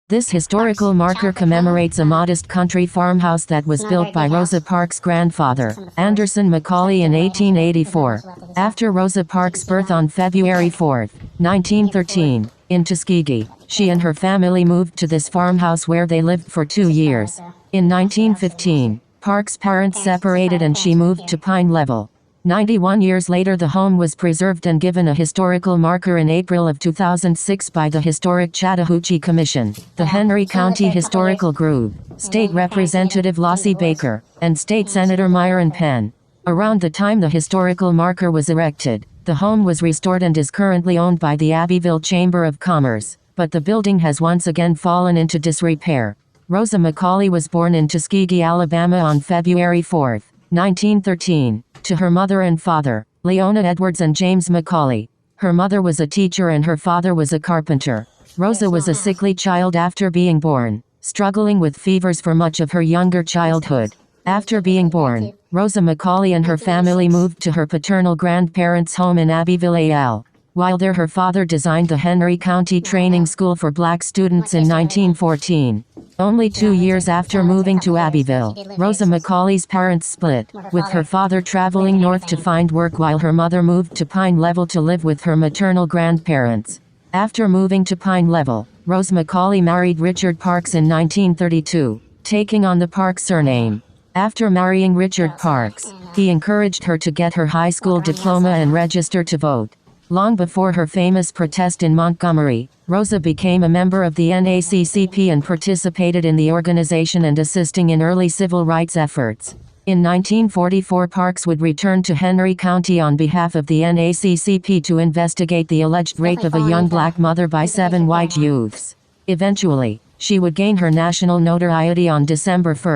This historical marker commemorates a modest country farmhouse that was built by Rosa Parks' grandfather, Anderson Macaulay, in 1884. After Rosa Parks' birth on February 4, 1913, in Tuskegee, she and her family moved to this farmhouse where they lived for 2 years. In 1915, Parks' parents separated and she moved to Pine Level. 91 years later, the home was preserved and given a historical marker in April of 2006 by the Historic Chattahoochee Commission, the Henry County Historical Group, State Representative Lossie Baker, and State Senator Myron Penn. Around the time the historical marker was erected, the home was restored and is currently owned by the Abbeville Chamber of Commerce, but the building has once again fallen into disrepair. Rosa Macaulay was born in Tuskegee, Alabama on February 4, 1913, to her mother and father, Leona Edwards and James Macaulay. Her mother was a teacher and her father was a carpenter. Rosa was a sickly child after being born, struggling with fevers for much of her younger childhood. After being born, Rosa Macaulay and her family moved to her paternal grandparents' home in Abbeville, AL. While there, her father designed the Henry County Training School for Black students in 1914. Only 2 years after moving to Abbeville, Rosa Macaulay's parents split, with her father traveling north to find work while her mother moved to Pine Level to live with her maternal grandparents. After moving to Pine Level, Rose Macaulay married Richard Parks in 1932, taking on the Parks surname. After marrying Richard Parks, he encouraged her to get her high school diploma and register to vote. Long before her famous protest in Montgomery, Rosa became a member of the NAACP and participated in the organization and assisting in early civil rights efforts. In 1944, Parks would return to Henry County on behalf of the NAACP to investigate the alleged rape of a young black mother by 7 white youths. Eventually, she would gain her national notoriety on December 1,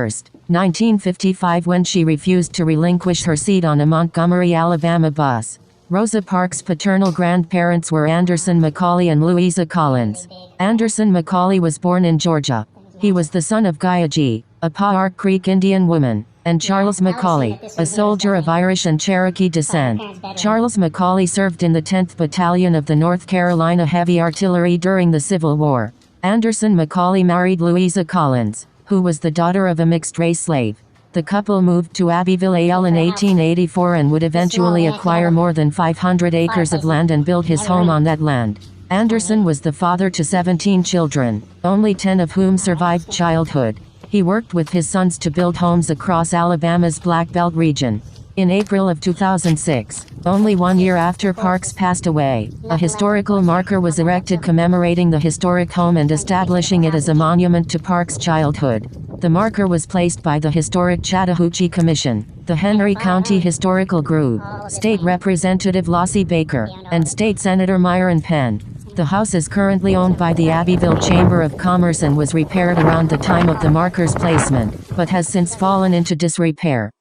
1955, when she refused to relinquish her seat on a Montgomery, Alabama bus. Rosa Parks' paternal grandparents were Anderson Macaulay and Louisa Collins. Anderson Macaulay was born in Georgia. He was the son of Gaia G., a Paark Creek Indian woman, and Charles Macaulay, a soldier of Irish and Cherokee descent. Charles Macaulay served in the 10th Battalion of the North Carolina Heavy Artillery during the Civil War. Anderson Macaulay married Louisa Collins, who was the daughter of a mixed-race slave. The couple moved to Abbeville, AL in 1884 and would eventually acquire more than 500 acres of land and build his home on that land. Anderson was the father to 17 children, only 10 of whom survived childhood. He worked with his sons to build homes across Alabama's Black Belt region. In April of 2006, only 1 year after Parks passed away, a historical marker was erected commemorating the historic home and establishing it as a monument to Parks' childhood. The marker was placed by the Historic Chattahoochee Commission, the Henry County Historical Group, State Representative Lossie Baker, and State Senator Myron Penn. The house is currently owned by the Abbeville Chamber of Commerce and was repaired around the time of the marker's placement, but has since fallen into disrepair.